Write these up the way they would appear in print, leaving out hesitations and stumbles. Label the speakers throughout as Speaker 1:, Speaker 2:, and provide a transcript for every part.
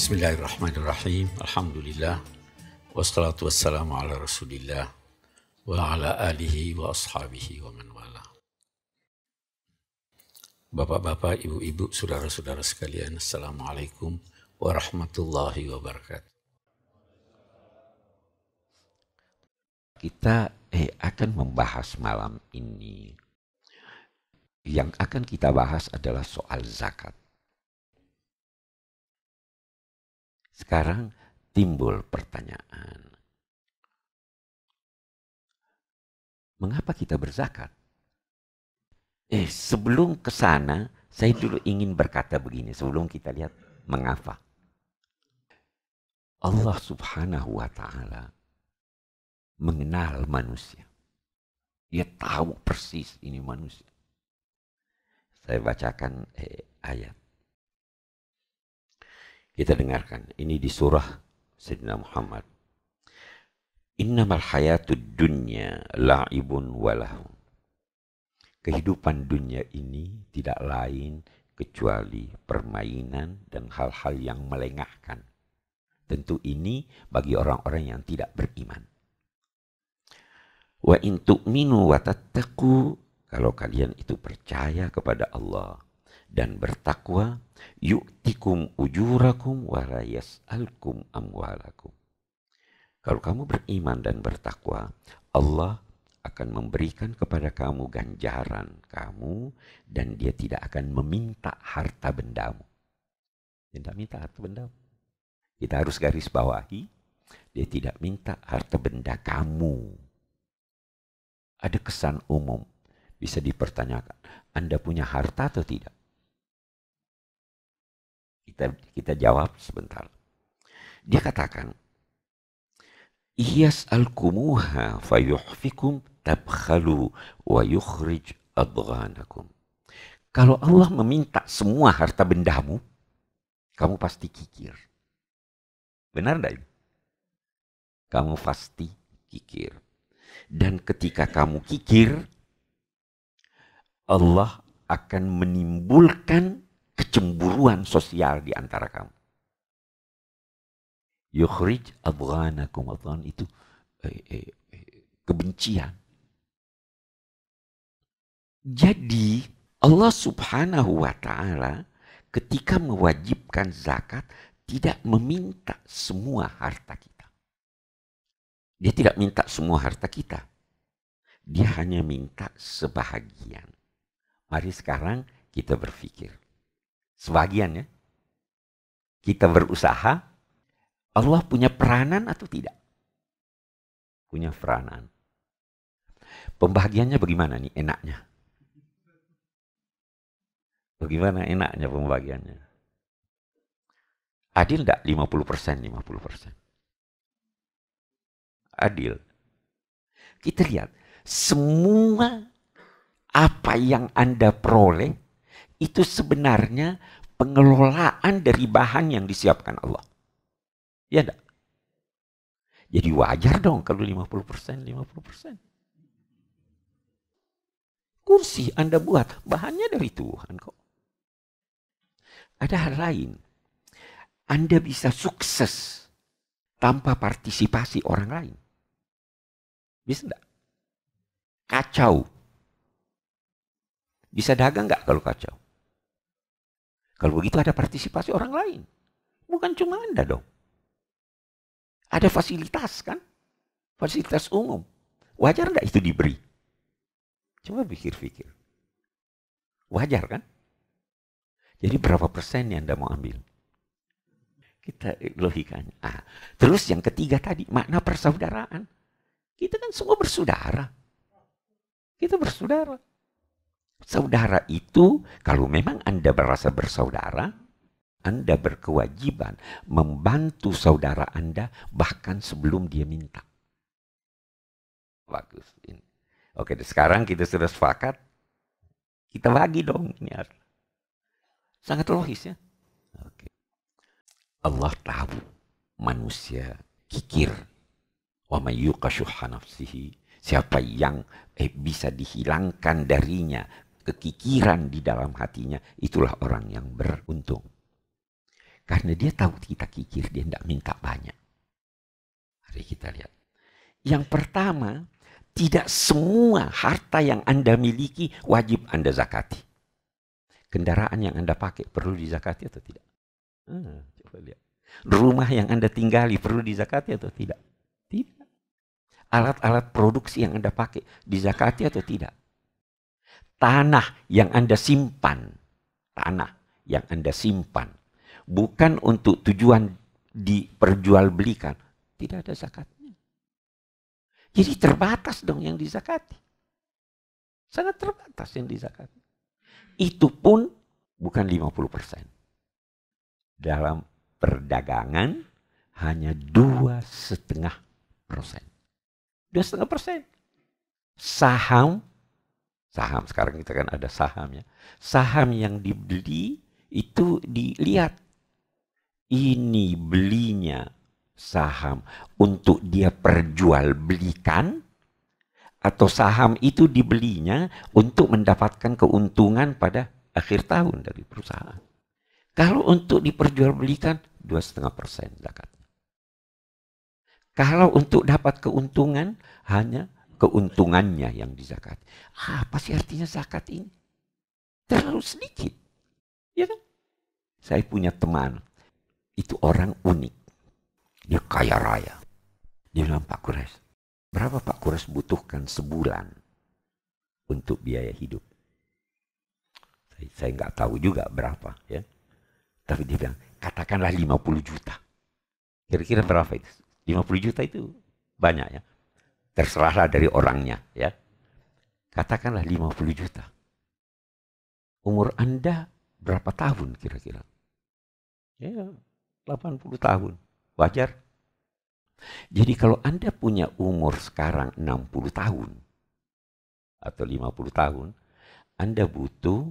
Speaker 1: Bismillahirrahmanirrahim. Alhamdulillah. Wassalatu wassalamu ala rasulillah wa ala alihi wa ashabihi wa man wala. Bapak-bapak, ibu-ibu, saudara-saudara sekalian, Assalamualaikum warahmatullahi wabarakatuh.
Speaker 2: Kita akan membahas malam ini. Yang akan kita bahas adalah soal zakat. Sekarang timbul pertanyaan. Mengapa kita berzakat? Sebelum ke sana, saya dulu ingin berkata begini. Sebelum kita lihat mengapa. Allah Subhanahu wa ta'ala mengenal manusia. Dia tahu persis ini manusia. Saya bacakan ayat. Kita dengarkan. Ini di surah Sayyidina Muhammad. Innamal hayatud dunya la'ibun walahun. Kehidupan dunia ini tidak lain kecuali permainan dan hal-hal yang melengahkan. Tentu ini bagi orang-orang yang tidak beriman. Wa in tu'minu wa tattaqu, kalau kalian itu percaya kepada Allah dan bertakwa, yu'tikum ujurakum wa la yas'alkum amwalakum. Kalau kamu beriman dan bertakwa, Allah akan memberikan kepada kamu ganjaran kamu dan dia tidak akan meminta harta bendamu. Tidak minta harta bendamu. Kita harus garis bawahi, dia tidak minta harta benda kamu. Ada kesan umum, bisa dipertanyakan, Anda punya harta atau tidak? Kita jawab sebentar. Dia katakan, Iyas'alkumuha fayuhfikum tabkhalu wa yukhrij adghanakum. Kalau Allah meminta semua harta bendamu, kamu pasti kikir. Benar tidak? Kamu pasti kikir. Dan ketika kamu kikir, Allah akan menimbulkan kecemburuan sosial di antara kamu. Yukhrij adghanakum, adghan itu kebencian. Jadi Allah Subhanahu wa ta'ala ketika mewajibkan zakat tidak meminta semua harta kita. Dia tidak minta semua harta kita. Dia hanya minta sebahagian. Mari sekarang kita berpikir. Sebagian ya. Kita berusaha. Allah punya peranan atau tidak? Punya peranan. Pembagiannya bagaimana nih enaknya? Bagaimana enaknya pembagiannya? Adil enggak? 50%, 50%. Adil. Kita lihat, semua apa yang Anda peroleh itu sebenarnya pengelolaan dari bahan yang disiapkan Allah. Ya enggak? Jadi wajar dong kalau 50%, 50%. Kursi Anda buat, bahannya dari Tuhan kok. Ada hal lain. Anda bisa sukses tanpa partisipasi orang lain. Bisa enggak? Kacau. Bisa dagang enggak kalau kacau? Kalau begitu ada partisipasi orang lain. Bukan cuma Anda dong. Ada fasilitas kan? Fasilitas umum. Wajar enggak itu diberi? Coba pikir-pikir. Wajar kan? Jadi berapa persen yang Anda mau ambil? Kita logikanya. Terus yang ketiga tadi, makna persaudaraan. Kita kan semua bersaudara. Kita bersaudara. Saudara itu, kalau memang Anda merasa bersaudara, Anda berkewajiban membantu saudara Anda bahkan sebelum dia minta. Bagus. Oke, sekarang kita sudah sepakat. Kita bagi dong. Ini sangat logis ya. Oke. Allah tahu manusia kikir. Wa may yuqa syuhha nafsihi, siapa yang bisa dihilangkan darinya kekikiran di dalam hatinya, itulah orang yang beruntung. Karena dia tahu kita kikir, dia tidak minta banyak. Mari kita lihat. Yang pertama, tidak semua harta yang Anda miliki wajib Anda zakati. Kendaraan yang Anda pakai perlu dizakati atau tidak? Coba lihat. Rumah yang Anda tinggali perlu dizakati atau tidak? Tidak. Alat-alat produksi yang Anda pakai dizakati atau tidak? Tanah yang Anda simpan. Tanah yang Anda simpan. Bukan untuk tujuan diperjualbelikan. Tidak ada zakatnya. Jadi terbatas dong yang dizakati. Sangat terbatas yang dizakati. Itu pun bukan 50%. Dalam perdagangan hanya 2,5%. 2,5%. Saham sekarang kita kan ada saham ya. Saham yang dibeli itu dilihat. Ini belinya saham untuk dia perjualbelikan atau saham itu dibelinya untuk mendapatkan keuntungan pada akhir tahun dari perusahaan. Kalau untuk diperjualbelikan 2,5% zakatnya. Kalau untuk dapat keuntungan hanya keuntungannya yang dizakat. Apa sih artinya zakat ini? Terlalu sedikit. Ya kan? Saya punya teman. Itu orang unik. Dia kaya raya. Dia bilang, Pak Kures, berapa Pak Kures butuhkan sebulan untuk biaya hidup? Saya nggak tahu juga berapa. Ya. Tapi dia bilang, katakanlah 50 juta. Kira-kira berapa itu? 50 juta itu banyak ya. Terserahlah dari orangnya. Ya. Katakanlah 50 juta. Umur Anda berapa tahun kira-kira? Ya, 80 tahun. Wajar. Jadi kalau Anda punya umur sekarang 60 tahun atau 50 tahun, Anda butuh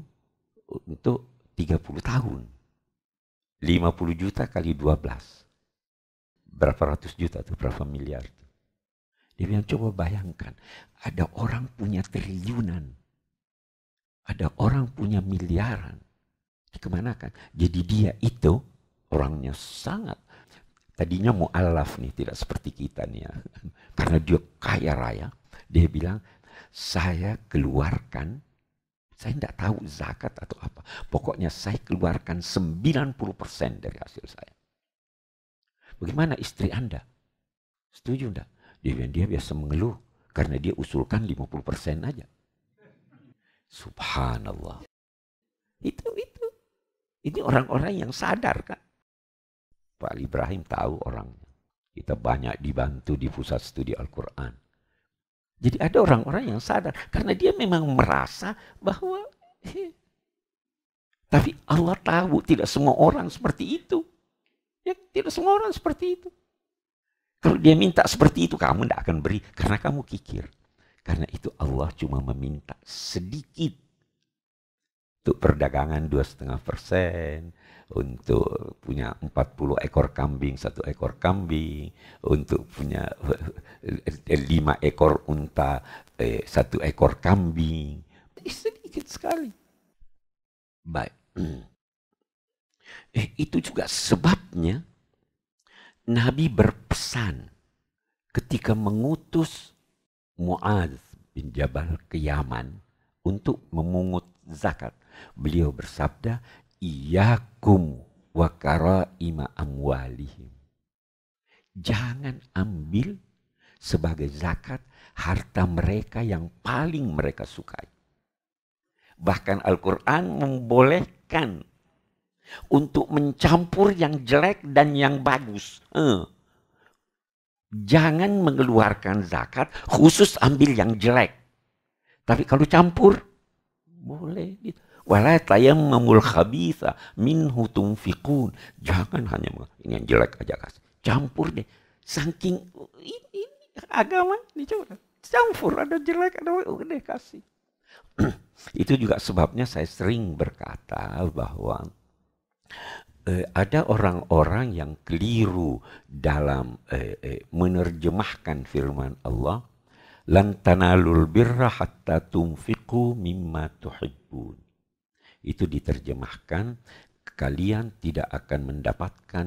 Speaker 2: untuk 30 tahun. 50 juta kali 12. Berapa ratus juta itu? Berapa miliar itu? Dia bilang, coba bayangkan. Ada orang punya triliunan. Ada orang punya miliaran. Dikemanakan? Jadi dia itu orangnya sangat. Tadinya mu'alaf nih, tidak seperti kita nih ya. Karena dia kaya raya. Dia bilang, saya keluarkan, saya tidak tahu zakat atau apa. Pokoknya saya keluarkan 90% dari hasil saya. Bagaimana istri Anda? Setuju enggak? Dia biasa mengeluh. Karena dia usulkan 50% aja. Subhanallah. Itu. Ini orang-orang yang sadar kan. Pak Ibrahim tahu orangnya. Kita banyak dibantu di pusat studi Al-Quran. Jadi ada orang-orang yang sadar. Karena dia memang merasa bahwa tapi Allah tahu tidak semua orang seperti itu. Ya, tidak semua orang seperti itu. Kalau dia minta seperti itu, kamu tidak akan beri. Karena kamu kikir. Karena itu Allah cuma meminta sedikit. Untuk perdagangan 2,5%. Untuk punya 40 ekor kambing, 1 ekor kambing. Untuk punya 5 ekor unta, 1 ekor kambing. Sedikit sekali. Baik. Itu juga sebabnya Nabi berpesan ketika mengutus Mu'adz bin Jabal ke Yaman untuk memungut zakat. Beliau bersabda, Iyakum wa karaima amwalihim. Jangan ambil sebagai zakat harta mereka yang paling mereka sukai. Bahkan Al-Quran membolehkan untuk mencampur yang jelek dan yang bagus. Jangan mengeluarkan zakat khusus ambil yang jelek. Tapi kalau campur, boleh. Wala tayammamul khabitha minhu tunfiqun. Jangan hanya ini yang jelek aja kasih. Campur deh. Saking ini agama ini coba. Campur ada jelek ada udah kasih. Itu juga sebabnya saya sering berkata bahwa ada orang-orang yang keliru dalam menerjemahkan firman Allah. Lan tanalul birra hatta tunfiqu mimma tuhibbun. Itu diterjemahkan, kalian tidak akan mendapatkan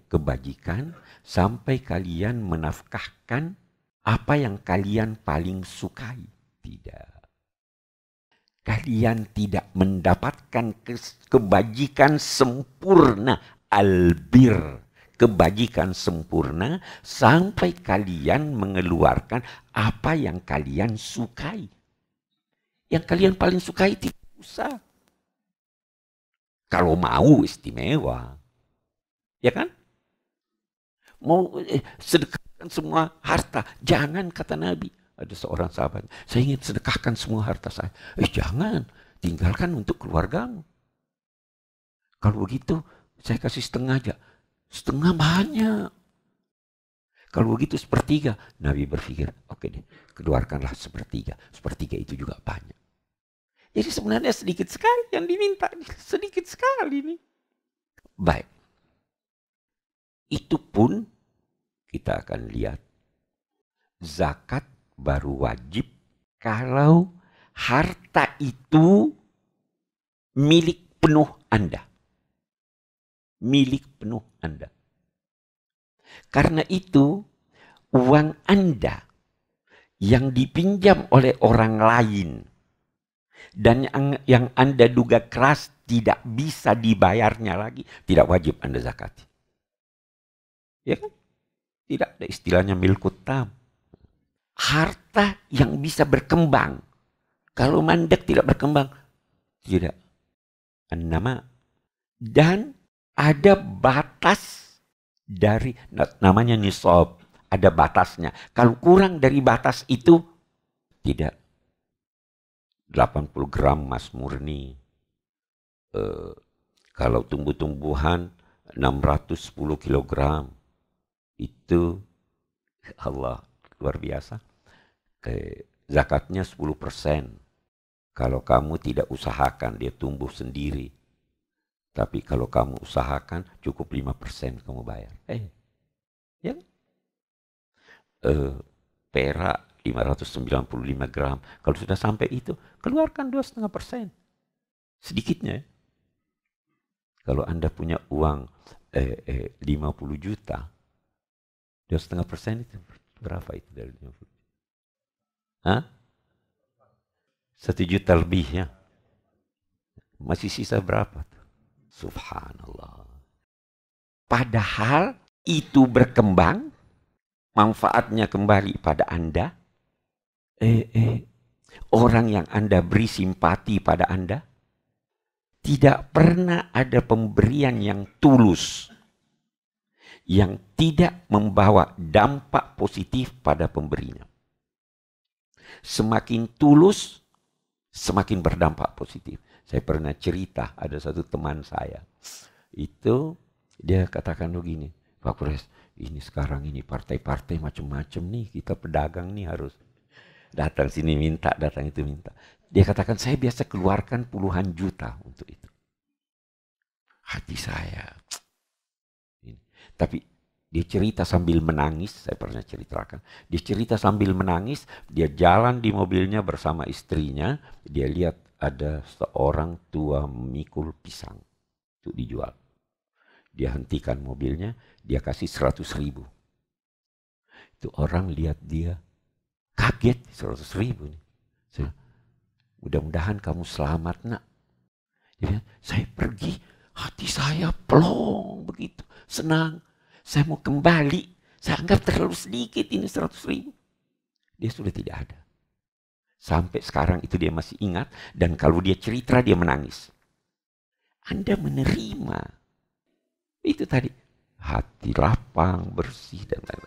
Speaker 2: kebajikan sampai kalian menafkahkan apa yang kalian paling sukai. Tidak. Kalian tidak mendapatkan kebajikan sempurna, albir, kebajikan sempurna sampai kalian mengeluarkan apa yang kalian sukai. Yang kalian paling sukai tidak usah. Kalau mau istimewa. Ya kan? Mau sedekahkan semua harta. Jangan, kata Nabi. Ada seorang sahabat, saya ingin sedekahkan semua harta saya. Jangan, tinggalkan untuk keluargamu. Kalau begitu, saya kasih setengah aja. Setengah banyak. Kalau begitu sepertiga. Nabi berpikir, oke deh, keluarkanlah sepertiga. Sepertiga itu juga banyak. Jadi sebenarnya sedikit sekali yang diminta. Sedikit sekali nih. Baik. Itu pun kita akan lihat. Zakat baru wajib kalau harta itu milik penuh Anda. Milik penuh Anda. Karena itu uang Anda yang dipinjam oleh orang lain dan yang Anda duga keras tidak bisa dibayarnya lagi, tidak wajib Anda zakati. Ya kan? Tidak ada istilahnya milkut tam. Harta yang bisa berkembang. Kalau mandek tidak berkembang, tidak. Nama. Dan ada batas dari, namanya nisab. Ada batasnya. Kalau kurang dari batas itu, tidak. 80 gram emas murni. Kalau tumbuh-tumbuhan 610 kilogram. Itu Allah luar biasa. Zakatnya 10%. Kalau kamu tidak usahakan, dia tumbuh sendiri. Tapi kalau kamu usahakan, cukup 5% kamu bayar. Ya. Perak 595 gram. Kalau sudah sampai itu, keluarkan 2,5%. Sedikitnya. Kalau Anda punya uang 50 juta, 2,5% itu berapa itu dari 50? 1 juta lebih ya. Masih sisa berapa? Subhanallah. Padahal itu berkembang, manfaatnya kembali pada Anda. Orang yang Anda beri simpati pada Anda, tidak pernah ada pemberian yang tulus, yang tidak membawa dampak positif pada pemberinya. Semakin tulus, semakin berdampak positif. Saya pernah cerita, ada satu teman saya. Itu dia katakan begini, Pak Kures, ini sekarang ini partai-partai macam-macam nih, kita pedagang nih harus datang sini minta, datang itu minta. Dia katakan, saya biasa keluarkan puluhan juta untuk itu. Hati saya. Tapi dia cerita sambil menangis, saya pernah ceritakan. Dia cerita sambil menangis, dia jalan di mobilnya bersama istrinya, dia lihat ada seorang tua memikul pisang untuk dijual. Dia hentikan mobilnya, dia kasih 100.000. Itu orang lihat dia, kaget 100.000 nih. Mudah-mudahan kamu selamat nak. Dia, saya pergi, hati saya plong begitu, senang. Saya mau kembali, saya anggap terlalu sedikit ini 100.000. Dia sudah tidak ada. Sampai sekarang itu dia masih ingat, dan kalau dia cerita dia menangis. Anda menerima. Itu tadi, hati lapang, bersih, dan lain-lain.